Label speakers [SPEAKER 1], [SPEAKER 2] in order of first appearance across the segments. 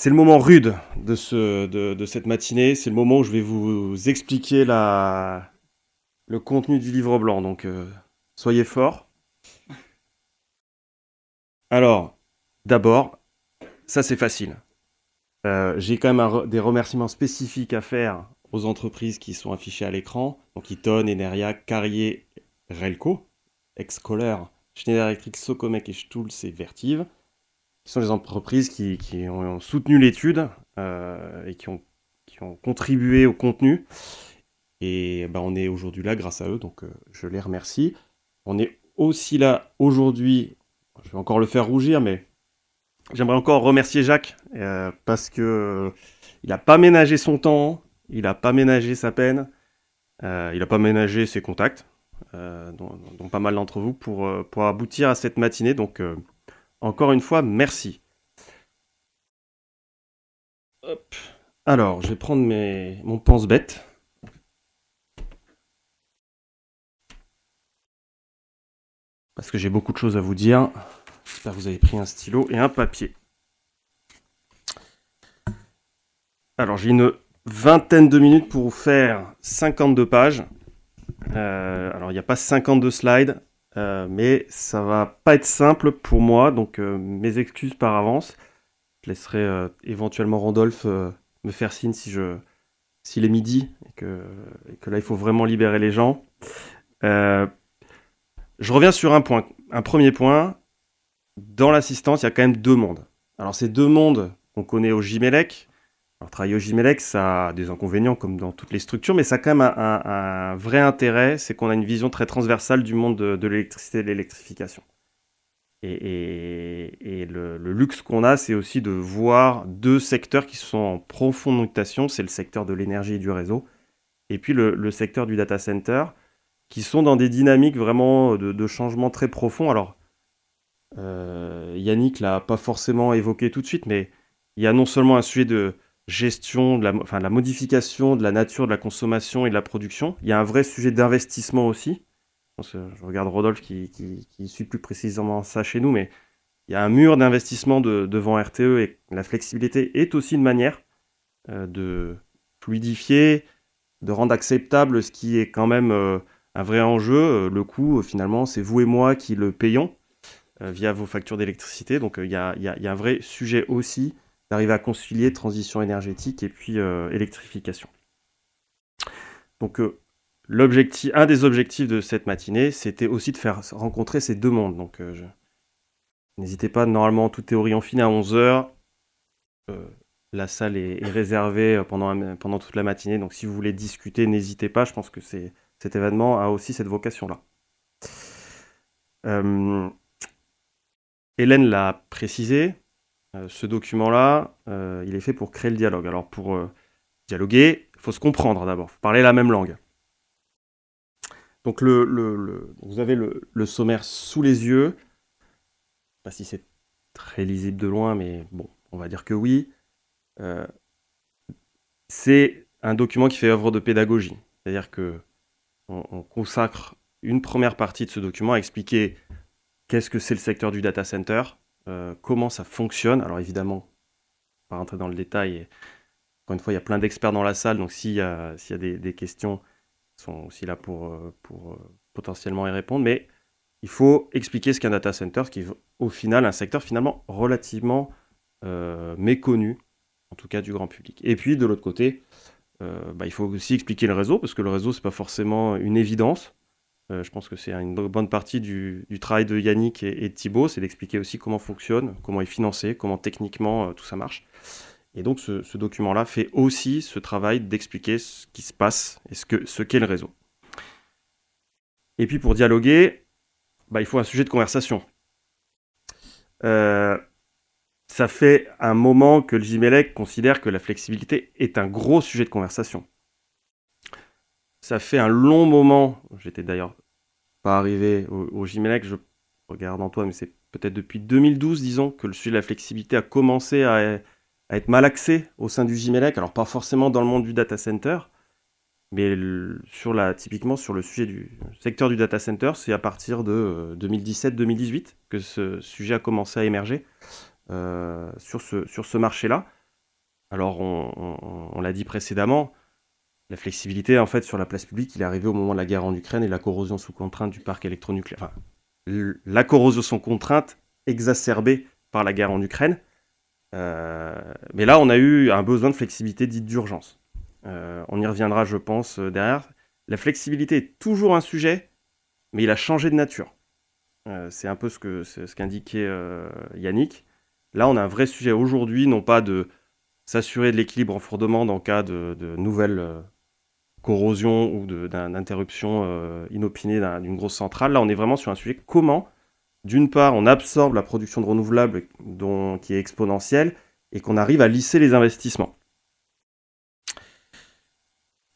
[SPEAKER 1] C'est le moment rude de cette matinée. C'est le moment où je vais vous expliquer le contenu du livre blanc. Donc, soyez forts. Alors, d'abord, ça c'est facile. J'ai quand même des remerciements spécifiques à faire aux entreprises qui sont affichées à l'écran. Donc, Eaton, Eneria, Carrier, Relco, Ex-Kohler, Schneider Electric, Socomec et Stulz et Vertiv. Qui sont les entreprises qui ont soutenu l'étude et qui ont contribué au contenu. Et on est aujourd'hui là grâce à eux, donc je les remercie. On est aussi là aujourd'hui, je vais encore le faire rougir, mais j'aimerais encore remercier Jacques parce que il n'a pas ménagé son temps, il n'a pas ménagé sa peine, il n'a pas ménagé ses contacts, dont pas mal d'entre vous, pour aboutir à cette matinée. Donc encore une fois, merci. Hop. Alors, je vais prendre mon pense-bête. Parce que j'ai beaucoup de choses à vous dire. J'espère que vous avez pris un stylo et un papier. Alors, j'ai une vingtaine de minutes pour vous faire 52 pages. Alors, il n'y a pas 52 slides, mais ça va pas être simple pour moi, donc mes excuses par avance. Je laisserai éventuellement Randolph me faire signe s'il est midi et que là, il faut vraiment libérer les gens. Je reviens sur un premier point. Dans l'assistance, il y a quand même deux mondes. Alors, ces deux mondes qu'on connaît au Gimélec. Alors, travailler au Gimélec, ça a des inconvénients comme dans toutes les structures, mais ça a quand même un vrai intérêt, c'est qu'on a une vision très transversale du monde de l'électricité et de l'électrification. Et le luxe qu'on a, c'est aussi de voir deux secteurs qui sont en profonde mutation. C'est le secteur de l'énergie et du réseau, et puis le secteur du data center, qui sont dans des dynamiques vraiment de changement très profond. Alors, Yannick l'a pas forcément évoqué tout de suite, mais il y a non seulement un sujet de gestion, de la modification de la nature de la consommation et de la production, il y a un vrai sujet d'investissement aussi. Je regarde Rodolphe qui suit plus précisément ça chez nous, mais il y a un mur d'investissement devant RTE et la flexibilité est aussi une manière de fluidifier, de rendre acceptable ce qui est quand même un vrai enjeu. Le coût, finalement, c'est vous et moi qui le payons via vos factures d'électricité. Donc il y a un vrai sujet aussi d'arriver à concilier transition énergétique et puis électrification. Donc un des objectifs de cette matinée, c'était aussi de faire rencontrer ces deux mondes. Donc n'hésitez pas, normalement, toute théorie en finit à 11h. La salle est réservée pendant toute la matinée. Donc si vous voulez discuter, n'hésitez pas. Je pense que cet événement a aussi cette vocation-là. Hélène l'a précisé, ce document-là, il est fait pour créer le dialogue. Alors pour dialoguer, il faut se comprendre d'abord, il faut parler la même langue. Donc vous avez le sommaire sous les yeux. Je ne sais pas si c'est très lisible de loin, mais bon, on va dire que oui. C'est un document qui fait œuvre de pédagogie. C'est-à-dire qu'on consacre une première partie de ce document à expliquer qu'est-ce que c'est le secteur du data center, comment ça fonctionne. Alors évidemment, on va rentrer dans le détail. Et, encore une fois, il y a plein d'experts dans la salle, donc s'il y a des questions, ils sont aussi là pour potentiellement y répondre. Mais il faut expliquer ce qu'est un data center, qui est au final un secteur finalement relativement méconnu, en tout cas du grand public. Et puis de l'autre côté, il faut aussi expliquer le réseau, parce que le réseau, c'est pas forcément une évidence. Je pense que c'est une bonne partie du travail de Yannick et de Thibaut, c'est d'expliquer aussi comment fonctionne, comment est financé, comment techniquement tout ça marche. Et donc ce document-là fait aussi ce travail d'expliquer ce qui se passe et ce qu'est le réseau. Et puis pour dialoguer, il faut un sujet de conversation. Ça fait un moment que le Gimélec considère que la flexibilité est un gros sujet de conversation. Ça fait un long moment, j'étais d'ailleurs pas arrivé au Gimélec, je regarde Antoine, mais c'est peut-être depuis 2012, disons, que le sujet de la flexibilité a commencé à être mal axé au sein du Gimélec. Alors pas forcément dans le monde du data center, mais typiquement sur le sujet du secteur du data center, c'est à partir de 2017-2018 que ce sujet a commencé à émerger sur ce marché-là. Alors, on l'a dit précédemment, la flexibilité, en fait, sur la place publique, il est arrivé au moment de la guerre en Ukraine et la corrosion sous contrainte du parc électronucléaire. Enfin, la corrosion sous contrainte exacerbée par la guerre en Ukraine. Mais là, on a eu un besoin de flexibilité dite d'urgence. On y reviendra, je pense, derrière. La flexibilité est toujours un sujet, mais il a changé de nature. C'est un peu ce qu'indiquait Yannick. Là, on a un vrai sujet aujourd'hui, non pas de s'assurer de l'équilibre en four-demande en cas de nouvelles corrosion ou d'interruption inopinée d'une grosse centrale. Là, on est vraiment sur un sujet comment, d'une part, on absorbe la production de renouvelables qui est exponentielle et qu'on arrive à lisser les investissements.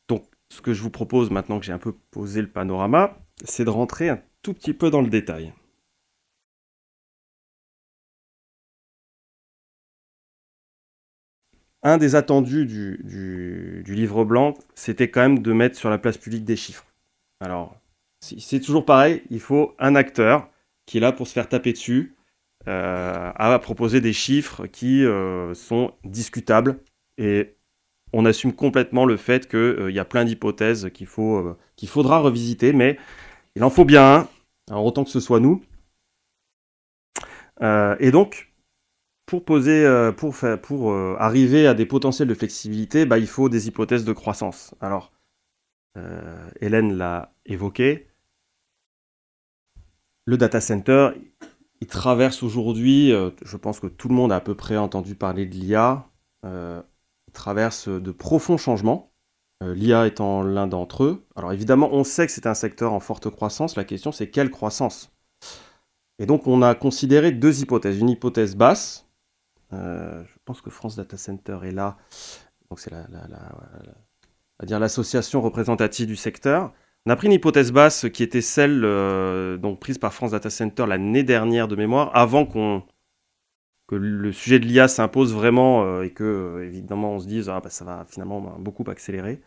[SPEAKER 1] Donc, ce que je vous propose maintenant que j'ai un peu posé le panorama, c'est de rentrer un tout petit peu dans le détail. Un des attendus du livre blanc, c'était quand même de mettre sur la place publique des chiffres. Alors, c'est toujours pareil, il faut un acteur qui est là pour se faire taper dessus, à proposer des chiffres qui sont discutables, et on assume complètement le fait qu'il y a plein d'hypothèses qu'il faudra revisiter, mais il en faut bien un, alors autant que ce soit nous. Et donc, pour arriver à des potentiels de flexibilité, il faut des hypothèses de croissance. Alors, Hélène l'a évoqué, le data center, il traverse aujourd'hui, je pense que tout le monde a à peu près entendu parler de l'IA, il traverse de profonds changements, l'IA étant l'un d'entre eux. Alors évidemment, on sait que c'est un secteur en forte croissance, la question c'est quelle croissance? Et donc on a considéré deux hypothèses. Une hypothèse basse, je pense que France Data Center est là, donc c'est l'association représentative du secteur. On a pris une hypothèse basse qui était celle donc prise par France Data Center l'année dernière de mémoire, avant que le sujet de l'IA s'impose vraiment et que, évidemment, on se dise ça va finalement beaucoup accélérer.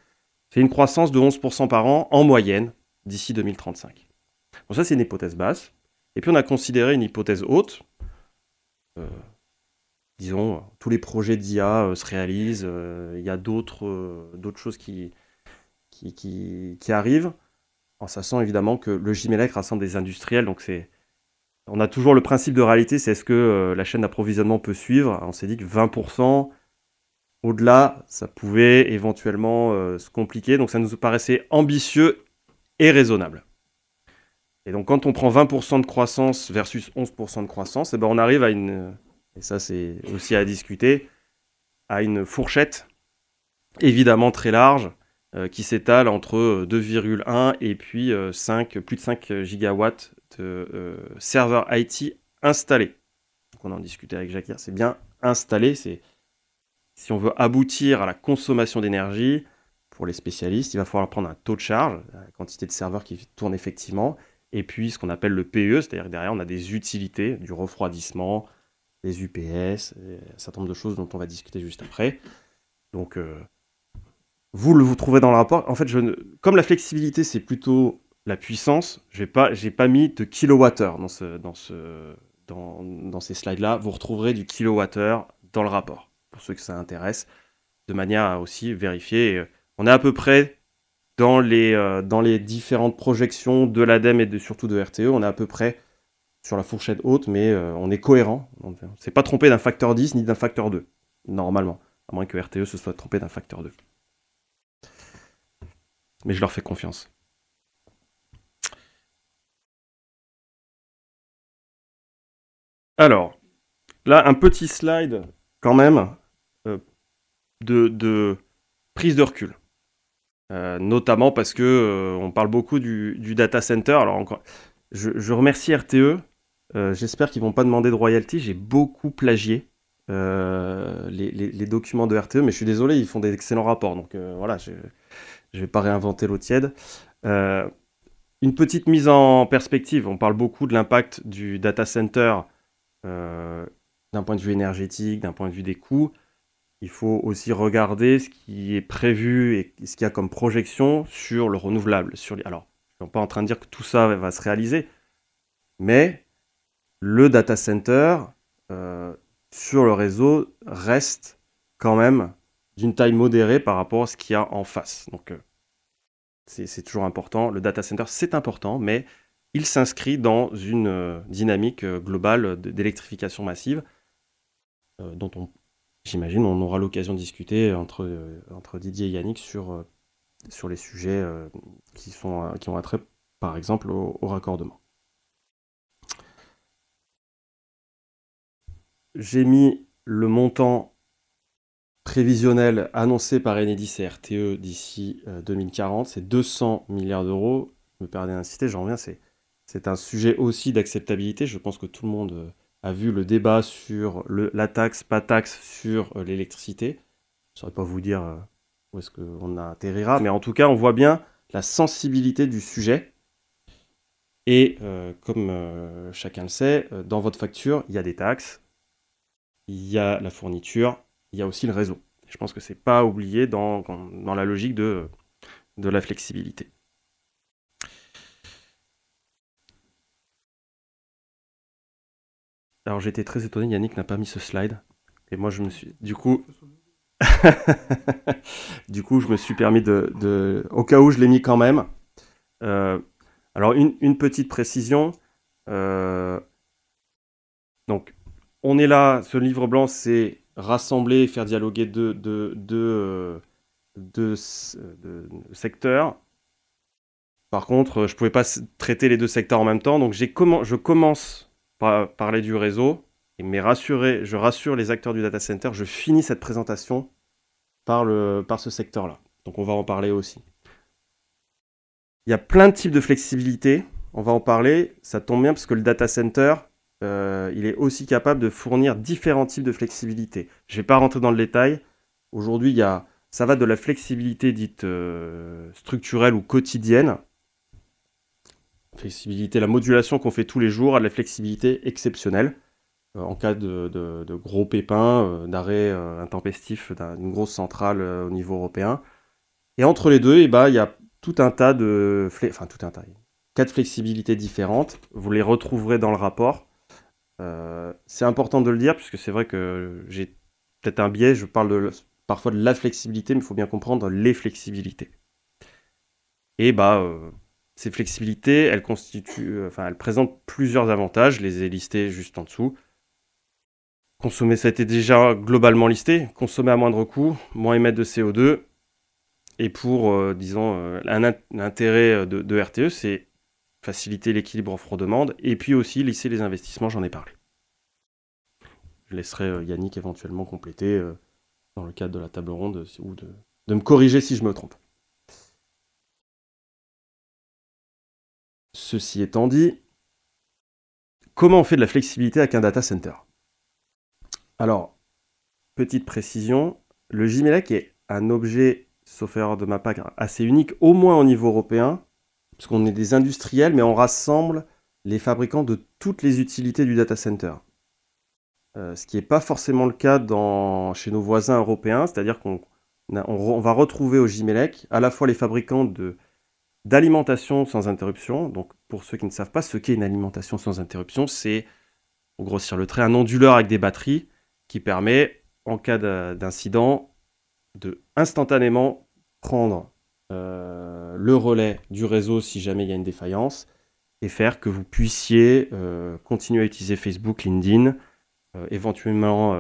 [SPEAKER 1] C'est une croissance de 11% par an en moyenne d'ici 2035. Donc ça, c'est une hypothèse basse. Et puis, on a considéré une hypothèse haute. Disons, tous les projets d'IA se réalisent. Il y a d'autres choses qui arrivent. En sachant évidemment que le Gimelec rassemble des industriels, donc on a toujours le principe de réalité, c'est est-ce que la chaîne d'approvisionnement peut suivre? On s'est dit que 20%, au-delà, ça pouvait éventuellement se compliquer, donc ça nous paraissait ambitieux et raisonnable. Et donc quand on prend 20% de croissance versus 11% de croissance, on arrive à et ça c'est aussi à discuter, à une fourchette évidemment très large, qui s'étale entre 2,1 et puis plus de 5 gigawatts de serveurs IT installés. Donc on en discutait avec Jacques hier, c'est bien installé. Si on veut aboutir à la consommation d'énergie, pour les spécialistes, il va falloir prendre un taux de charge, la quantité de serveurs qui tournent effectivement, et puis ce qu'on appelle le PE, c'est-à-dire que derrière on a des utilités, du refroidissement, des UPS, un certain nombre de choses dont on va discuter juste après. Donc vous trouverez dans le rapport. En fait, comme la flexibilité, c'est plutôt la puissance, j'ai pas mis de kilowattheure dans ces slides-là. Vous retrouverez du kilowattheure dans le rapport, pour ceux que ça intéresse, de manière à aussi vérifier. On est à peu près dans les différentes projections de l'ADEME et surtout de RTE, on est à peu près sur la fourchette haute, mais on est cohérent. On ne s'est pas trompé d'un facteur 10 ni d'un facteur 2, normalement, à moins que RTE se soit trompé d'un facteur 2. Mais je leur fais confiance. Alors, là, un petit slide, quand même, de prise de recul. Notamment parce que on parle beaucoup du data center. Alors, encore, je remercie RTE. J'espère qu'ils ne vont pas demander de royalty. J'ai beaucoup plagié les documents de RTE, mais je suis désolé, ils font des excellents rapports. Donc voilà, je ne vais pas réinventer l'eau tiède. Une petite mise en perspective. On parle beaucoup de l'impact du data center d'un point de vue énergétique, d'un point de vue des coûts. Il faut aussi regarder ce qui est prévu et ce qu'il y a comme projection sur le renouvelable. Alors, je ne suis pas en train de dire que tout ça va se réaliser, mais le data center sur le réseau reste quand même d'une taille modérée par rapport à ce qu'il y a en face. Donc, c'est toujours important. Le data center, c'est important, mais il s'inscrit dans une dynamique globale d'électrification massive dont j'imagine, on aura l'occasion de discuter entre Didier et Yannick sur les sujets qui ont attrait, par exemple, au raccordement. J'ai mis le montant prévisionnel annoncé par Enedis et RTE d'ici 2040, c'est 200 milliards d'euros. Je me permets d'insister, j'en reviens, c'est un sujet aussi d'acceptabilité. Je pense que tout le monde a vu le débat sur la taxe, pas taxe sur l'électricité. Je ne saurais pas vous dire où est-ce qu'on atterrira, mais en tout cas, on voit bien la sensibilité du sujet. Et comme chacun le sait, dans votre facture, il y a des taxes, il y a la fourniture, il y a aussi le réseau. Je pense que c'est pas oublié dans la logique de la flexibilité. Alors j'étais très étonné, Yannick n'a pas mis ce slide. Et moi je me suis... Du coup, je me suis permis au cas où je l'ai mis quand même. Alors une petite précision. Donc on est là, ce livre blanc, c'est rassembler et faire dialoguer deux secteurs. Par contre, je ne pouvais pas traiter les deux secteurs en même temps, donc je commence par parler du réseau, mais je rassure les acteurs du data center, je finis cette présentation par ce secteur-là. Donc on va en parler aussi. Il y a plein de types de flexibilité, on va en parler, ça tombe bien parce que le data center, il est aussi capable de fournir différents types de flexibilité. Je ne vais pas rentrer dans le détail. Aujourd'hui, ça va de la flexibilité dite structurelle ou quotidienne, flexibilité, la modulation qu'on fait tous les jours, à la flexibilité exceptionnelle, en cas de gros pépins, d'arrêt intempestif d'une grosse centrale au niveau européen. Et entre les deux, il y a tout un tas de... quatre flexibilités différentes. Vous les retrouverez dans le rapport. C'est important de le dire, puisque c'est vrai que j'ai peut-être un biais, je parle parfois de la flexibilité, mais il faut bien comprendre les flexibilités. Et ces flexibilités, elles présentent plusieurs avantages, je les ai listés juste en dessous. Consommer, ça a été déjà globalement listé, consommer à moindre coût, moins émettre de CO2, et pour, disons, l'intérêt de RTE, c'est faciliter l'équilibre offre-demande, et puis aussi lisser les investissements, j'en ai parlé. Je laisserai Yannick éventuellement compléter dans le cadre de la table ronde, ou de me corriger si je me trompe. Ceci étant dit, comment on fait de la flexibilité avec un data center? Alors, petite précision, le JMELEC est un objet, sauf erreur de ma part, assez unique, au moins au niveau européen, parce qu'on est des industriels, mais on rassemble les fabricants de toutes les utilités du data center. Ce qui n'est pas forcément le cas chez nos voisins européens, c'est-à-dire qu'on va retrouver au JMELEC à la fois les fabricants d'alimentation sans interruption. Donc, pour ceux qui ne savent pas ce qu'est une alimentation sans interruption, c'est, pour grossir le trait, un onduleur avec des batteries qui permet, en cas d'incident, de instantanément prendre le relais du réseau si jamais il y a une défaillance et faire que vous puissiez continuer à utiliser Facebook, LinkedIn, éventuellement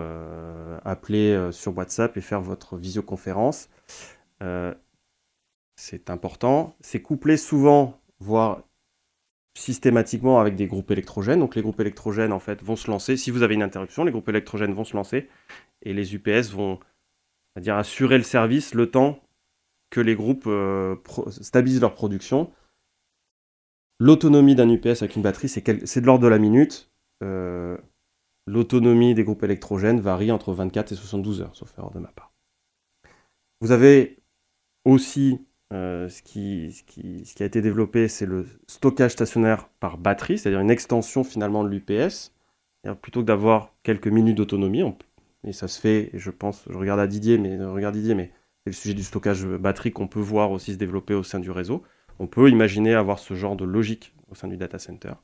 [SPEAKER 1] appeler sur WhatsApp et faire votre visioconférence. C'est important. C'est couplé souvent, voire systématiquement, avec des groupes électrogènes. Donc les groupes électrogènes, en fait, vont se lancer. Si vous avez une interruption, les groupes électrogènes vont se lancer et les UPS vont, c'est-à-dire assurer le service le temps que les groupes stabilisent leur production. L'autonomie d'un UPS avec une batterie, c'est de l'ordre de la minute. L'autonomie des groupes électrogènes varie entre 24 et 72 heures, sauf erreur de ma part. Vous avez aussi ce qui a été développé, c'est le stockage stationnaire par batterie, c'est-à-dire une extension finalement de l'UPS. Plutôt que d'avoir quelques minutes d'autonomie, et ça se fait, et je regarde Didier, mais c'est le sujet du stockage batterie qu'on peut voir aussi se développer au sein du réseau. On peut imaginer avoir ce genre de logique au sein du data center.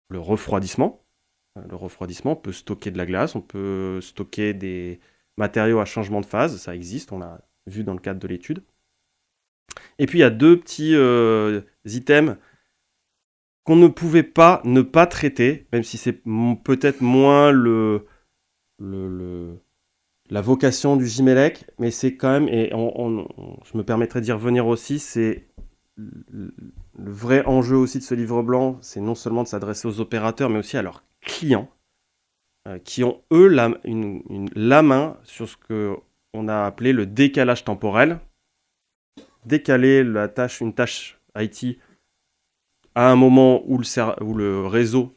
[SPEAKER 1] Le refroidissement. On peut stocker de la glace, on peut stocker des matériaux à changement de phase, ça existe, on l'a vu dans le cadre de l'étude. Et puis il y a deux petits items qu'on ne pouvait pas ne pas traiter, même si c'est peut-être moins la vocation du Gimélec, mais c'est quand même, et je me permettrai d'y revenir aussi, c'est le vrai enjeu aussi de ce livre blanc, c'est non seulement de s'adresser aux opérateurs, mais aussi à leurs clients, qui ont, eux, la main sur ce qu'on a appelé le décalage temporel. Décaler une tâche IT à un moment où le réseau,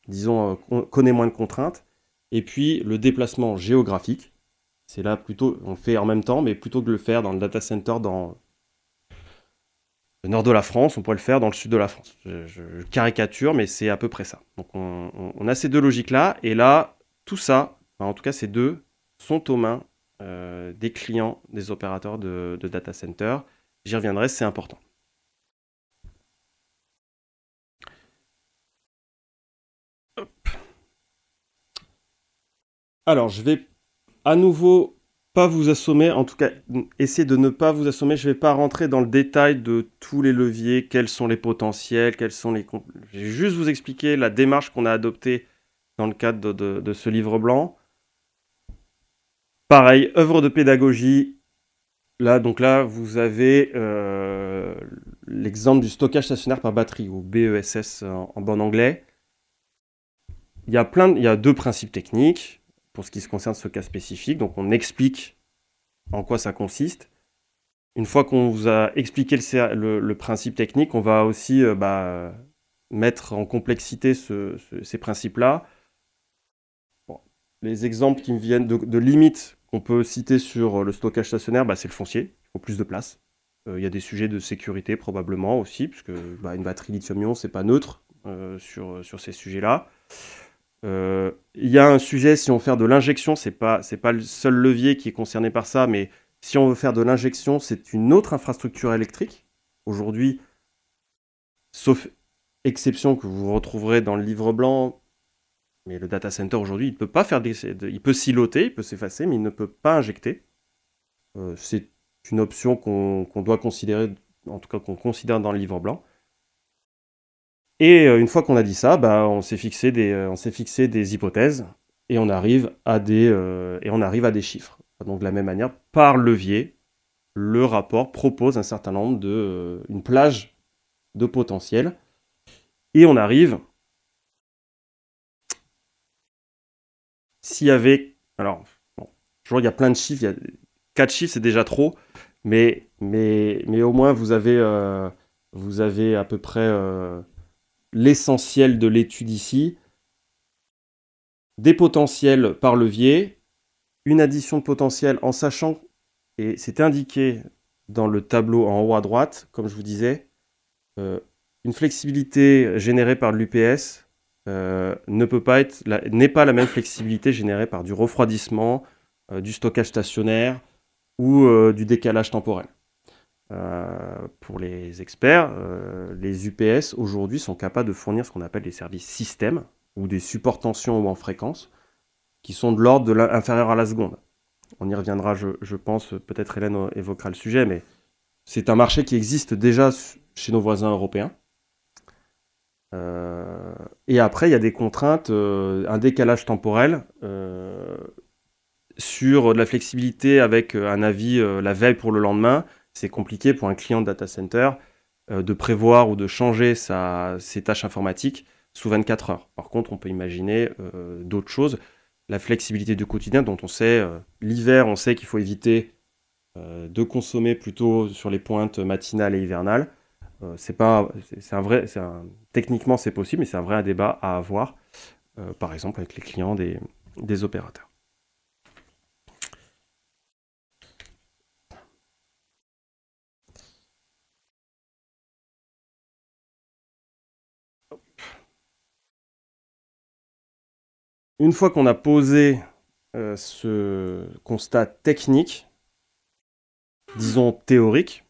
[SPEAKER 1] disons, connaît moins de contraintes, et puis le déplacement géographique. C'est là plutôt, on le fait en même temps, mais plutôt que de le faire dans le data center dans le nord de la France, on pourrait le faire dans le sud de la France. Je caricature, mais c'est à peu près ça. Donc on a ces deux logiques-là, et là, tout ça, en tout cas ces deux, sont aux mains des clients, des opérateurs de data center. J'y reviendrai, c'est important. Hop. Alors, je vais à nouveau pas vous assommer, en tout cas, essayer de ne pas vous assommer. Je ne vais pas rentrer dans le détail de tous les leviers, quels sont les potentiels, Je vais juste vous expliquer la démarche qu'on a adoptée dans le cadre de ce livre blanc. Pareil, œuvre de pédagogie. Là, vous avez l'exemple du stockage stationnaire par batterie, ou BESS en bon anglais. Il y a deux principes techniques pour ce qui se concerne ce cas spécifique. Donc, on explique en quoi ça consiste. Une fois qu'on vous a expliqué le principe technique, on va aussi mettre en complexité ces principes-là. Bon, les exemples qui me viennent de limites qu'on peut citer sur le stockage stationnaire, c'est le foncier. Il faut plus de place. Il y a des sujets de sécurité probablement aussi, puisque une batterie lithium-ion, c'est pas neutre sur ces sujets-là. Il y a un sujet, si on veut faire de l'injection, c'est pas le seul levier qui est concerné par ça, mais si on veut faire de l'injection, c'est une autre infrastructure électrique. Aujourd'hui, sauf exception que vous retrouverez dans le livre blanc, mais le data center aujourd'hui, il peut pas faire il peut siloter, il peut s'effacer, mais il ne peut pas injecter. C'est une option qu'on doit considérer, en tout cas qu'on considère dans le livre blanc. Et une fois qu'on a dit ça, on s'est fixé des hypothèses et on arrive à des chiffres. Donc de la même manière, par levier, le rapport propose un certain nombre une plage de potentiel et on arrive. S'il y avait, alors, toujours il y a plein de chiffres, 4 chiffres c'est déjà trop, mais au moins vous avez à peu près l'essentiel de l'étude ici. Des potentiels par levier, une addition de potentiel en sachant, et c'est indiqué dans le tableau en haut à droite, comme je vous disais, une flexibilité générée par l'UPS n'est pas la même flexibilité générée par du refroidissement, du stockage stationnaire ou du décalage temporel. Pour les experts, les UPS aujourd'hui sont capables de fournir ce qu'on appelle des services systèmes ou des supports tension ou en fréquence qui sont de l'ordre inférieur à la seconde. On y reviendra, je pense, peut-être Hélène évoquera le sujet, mais c'est un marché qui existe déjà chez nos voisins européens. Et après, il y a des contraintes, un décalage temporel sur de la flexibilité avec un avis la veille pour le lendemain. C'est compliqué pour un client de data center de prévoir ou de changer ses tâches informatiques sous 24 heures. Par contre, on peut imaginer d'autres choses. La flexibilité du quotidien dont on sait, l'hiver, on sait qu'il faut éviter de consommer plutôt sur les pointes matinales et hivernales. Techniquement, c'est possible, mais c'est un vrai débat à avoir, par exemple avec les clients des opérateurs. Une fois qu'on a posé ce constat technique, disons théorique,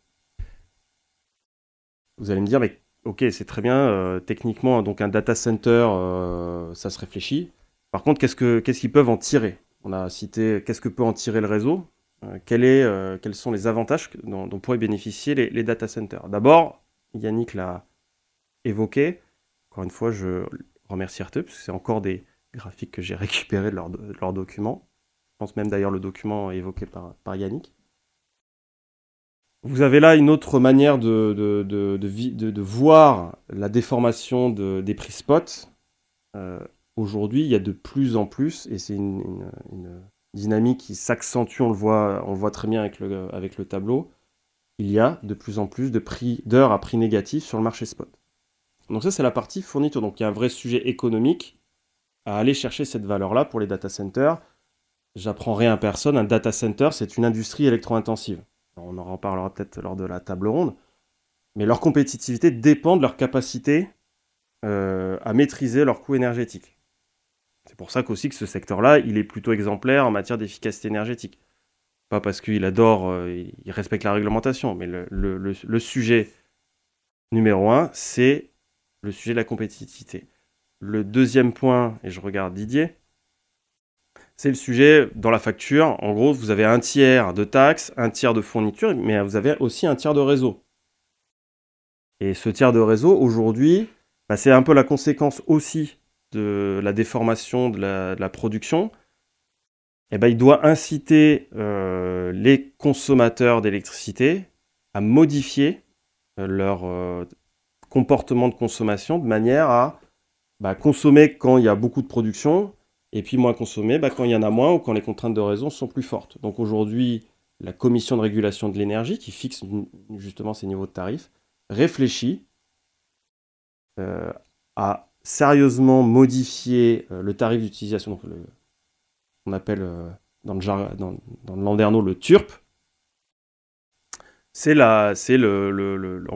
[SPEAKER 1] vous allez me dire, mais ok, c'est très bien, techniquement, donc un data center, ça se réfléchit. Par contre, qu'est-ce qu'ils peuvent en tirer? On a cité qu'est-ce que peut en tirer le réseau, quels sont les avantages dont pourraient bénéficier les data centers. D'abord, Yannick l'a évoqué. Encore une fois, je remercie RTE, parce que c'est encore des graphiques que j'ai récupérés de leur document. Je pense même d'ailleurs le document évoqué par Yannick. Vous avez là une autre manière de voir la déformation des prix spot. Aujourd'hui, il y a de plus en plus, et c'est une dynamique qui s'accentue, on le voit très bien avec le tableau, il y a de plus en plus d'heures à prix négatif sur le marché spot. Donc ça, c'est la partie fourniture. Donc il y a un vrai sujet économique à aller chercher cette valeur-là pour les data centers. J'apprends rien à personne, un data center, c'est une industrie électro-intensive. On en reparlera peut-être lors de la table ronde. Mais leur compétitivité dépend de leur capacité à maîtriser leurs coûts énergétiques. C'est pour ça qu'aussi que ce secteur-là, il est plutôt exemplaire en matière d'efficacité énergétique. Pas parce qu'il il respecte la réglementation, mais le sujet numéro 1, c'est le sujet de la compétitivité. Le deuxième point, et je regarde Didier, c'est le sujet dans la facture. En gros, vous avez un tiers de taxes, un tiers de fourniture, mais vous avez aussi un tiers de réseau. Et ce tiers de réseau, aujourd'hui, c'est un peu la conséquence aussi de la déformation de la production. Il doit inciter les consommateurs d'électricité à modifier leur comportement de consommation de manière à consommer quand il y a beaucoup de production et puis moins consommer quand il y en a moins ou quand les contraintes de réseau sont plus fortes. Donc aujourd'hui, la Commission de régulation de l'énergie, qui fixe justement ces niveaux de tarifs, réfléchit à sérieusement modifier le tarif d'utilisation, qu'on appelle dans le landerneau le TURP. C'est en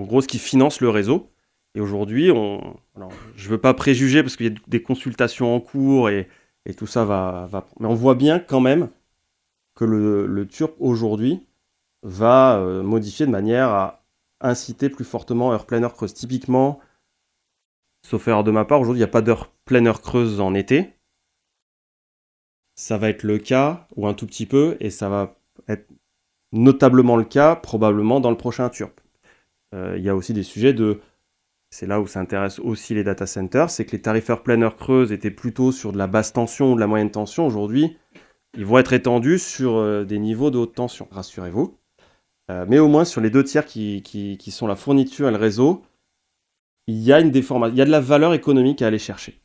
[SPEAKER 1] gros ce qui finance le réseau. Et aujourd'hui, je ne veux pas préjuger parce qu'il y a des consultations en cours et tout ça va. Mais on voit bien quand même que le TURP aujourd'hui va modifier de manière à inciter plus fortement heure pleine heure creuse. Typiquement, sauf erreur de ma part, aujourd'hui il n'y a pas d'heure pleine heure creuse en été. Ça va être le cas, ou un tout petit peu, et ça va être notablement le cas probablement dans le prochain TURP. Il y a aussi des sujets c'est là où ça intéresse aussi les data centers, c'est que les tarifs heure pleine heure creuse étaient plutôt sur de la basse tension ou de la moyenne tension. Aujourd'hui, ils vont être étendus sur des niveaux de haute tension, rassurez-vous. Mais au moins sur les deux tiers qui sont la fourniture et le réseau, il y a une déformation, il y a de la valeur économique à aller chercher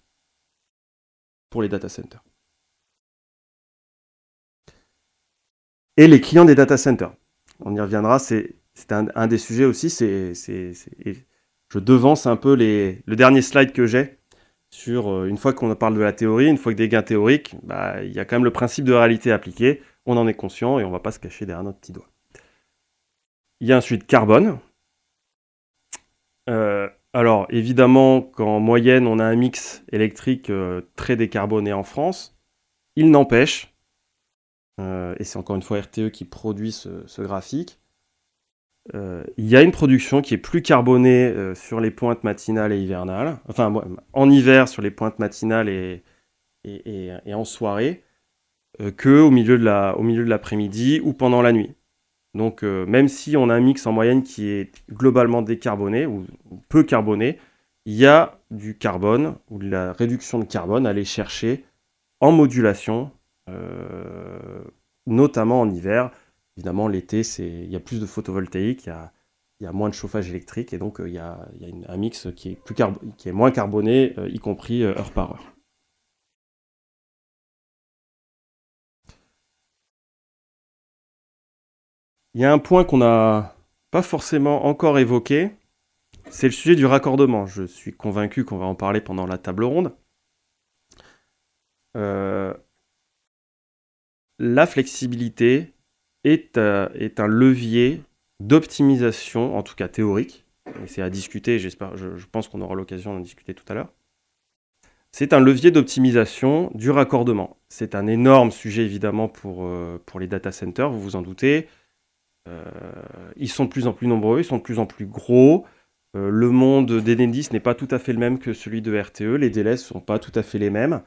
[SPEAKER 1] pour les data centers. Et les clients des data centers. On y reviendra, c'est un des sujets aussi, je devance un peu le dernier slide que j'ai sur une fois qu'on parle de la théorie, une fois que des gains théoriques, il y a quand même le principe de réalité appliqué, on en est conscient et on ne va pas se cacher derrière notre petit doigt. Il y a un sujet de carbone. Alors évidemment, qu'en moyenne on a un mix électrique très décarboné en France, il n'empêche, et c'est encore une fois RTE qui produit ce graphique, il y a une production qui est plus carbonée sur les pointes matinales et hivernales, enfin en hiver sur les pointes matinales et en soirée, qu'au milieu de l'après-midi ou pendant la nuit. Donc même si on a un mix en moyenne qui est globalement décarboné ou peu carboné, il y a du carbone ou de la réduction de carbone à aller chercher en modulation, notamment en hiver. Évidemment, l'été, il y a plus de photovoltaïque, il y a moins de chauffage électrique, et donc il y a un mix qui est moins carboné, y compris heure par heure. Il y a un point qu'on n'a pas forcément encore évoqué, c'est le sujet du raccordement. Je suis convaincu qu'on va en parler pendant la table ronde. La flexibilité est un levier d'optimisation, en tout cas théorique, et c'est à discuter, je pense qu'on aura l'occasion d'en discuter tout à l'heure. C'est un levier d'optimisation du raccordement. C'est un énorme sujet évidemment pour les data centers, vous vous en doutez. Ils sont de plus en plus nombreux, ils sont de plus en plus gros. Le monde d'Enedis n'est pas tout à fait le même que celui de RTE, les délais ne sont pas tout à fait les mêmes.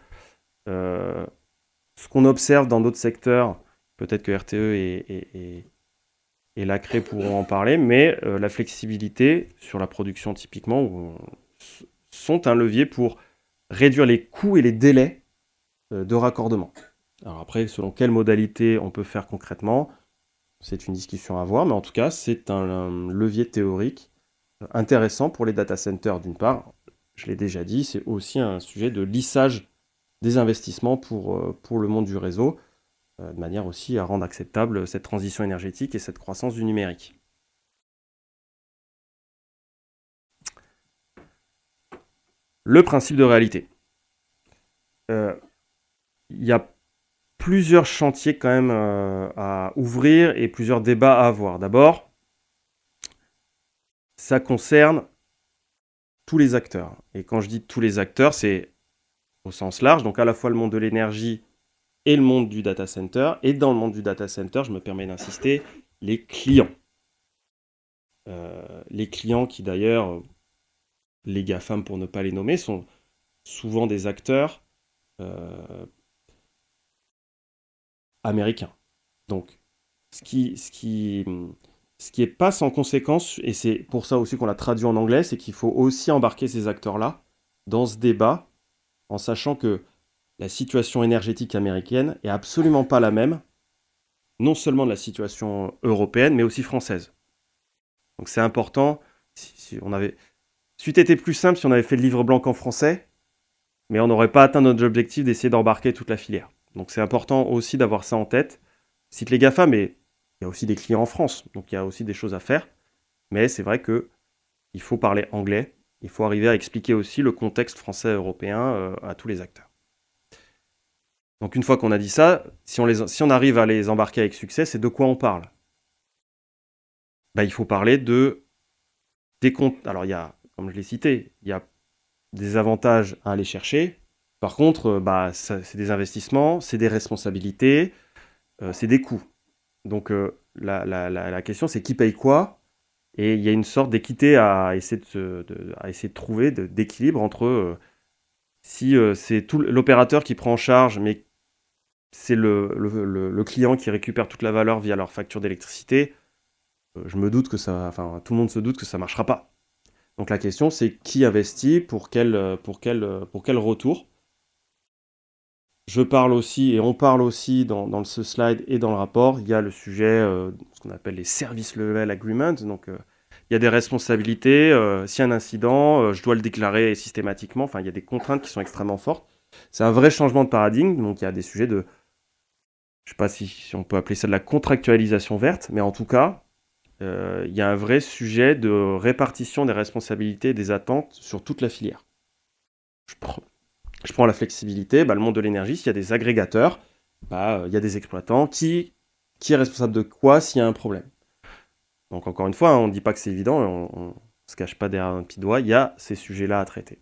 [SPEAKER 1] ce qu'on observe dans d'autres secteurs, peut-être que RTE et l'ACRE pourront en parler, mais la flexibilité sur la production typiquement sont un levier pour réduire les coûts et les délais de raccordement. Alors après, selon quelle modalité on peut faire concrètement, c'est une discussion à avoir, mais en tout cas, c'est un levier théorique intéressant pour les data centers d'une part. Je l'ai déjà dit, c'est aussi un sujet de lissage des investissements pour le monde du réseau, de manière aussi à rendre acceptable cette transition énergétique et cette croissance du numérique. Le principe de réalité. Il y a plusieurs chantiers quand même à ouvrir et plusieurs débats à avoir. D'abord, ça concerne tous les acteurs. Et quand je dis tous les acteurs, c'est au sens large, donc à la fois le monde de l'énergie et le monde du data center. Et dans le monde du data center, je me permets d'insister, les clients. Les clients qui d'ailleurs, les GAFAM pour ne pas les nommer, sont souvent des acteurs américains. Donc, ce qui est pas sans conséquence, et c'est pour ça aussi qu'on l'a traduit en anglais, c'est qu'il faut aussi embarquer ces acteurs-là dans ce débat, en sachant que la situation énergétique américaine est absolument pas la même, non seulement de la situation européenne, mais aussi française. Donc c'est important, si on avait... C'eût été plus simple si on avait fait le livre blanc en français, mais on n'aurait pas atteint notre objectif d'essayer d'embarquer toute la filière. Donc c'est important aussi d'avoir ça en tête. Je cite les GAFA, mais il y a aussi des clients en France, donc il y a aussi des choses à faire. Mais c'est vrai qu'il faut parler anglais, il faut arriver à expliquer aussi le contexte français-européen à tous les acteurs. Donc une fois qu'on a dit ça, si on arrive à les embarquer avec succès, c'est de quoi on parle. Il faut parler des comptes. Alors il y a, comme je l'ai cité, il y a des avantages à aller chercher. Par contre, c'est des investissements, c'est des responsabilités, c'est des coûts. Donc la question, c'est qui paye quoi. Et il y a une sorte d'équité à essayer de trouver, d'équilibre entre si c'est tout l'opérateur qui prend en charge, mais c'est le client qui récupère toute la valeur via leur facture d'électricité, je me doute que tout le monde se doute que ça ne marchera pas. Donc la question, c'est qui investit, pour quel retour. Je parle aussi, et on parle aussi dans ce slide et dans le rapport, il y a le sujet, ce qu'on appelle les service level agreements. Donc il y a des responsabilités. S'il y a un incident, je dois le déclarer systématiquement. Enfin, il y a des contraintes qui sont extrêmement fortes. C'est un vrai changement de paradigme. Donc il y a des sujets de... Je ne sais pas si on peut appeler ça de la contractualisation verte, mais en tout cas, il y a un vrai sujet de répartition des responsabilités et des attentes sur toute la filière. Je prends la flexibilité, le monde de l'énergie, s'il y a des agrégateurs, il y a des exploitants. Qui est responsable de quoi s'il y a un problème? Donc encore une fois, on ne dit pas que c'est évident, on ne se cache pas derrière un petit doigt, il y a ces sujets-là à traiter.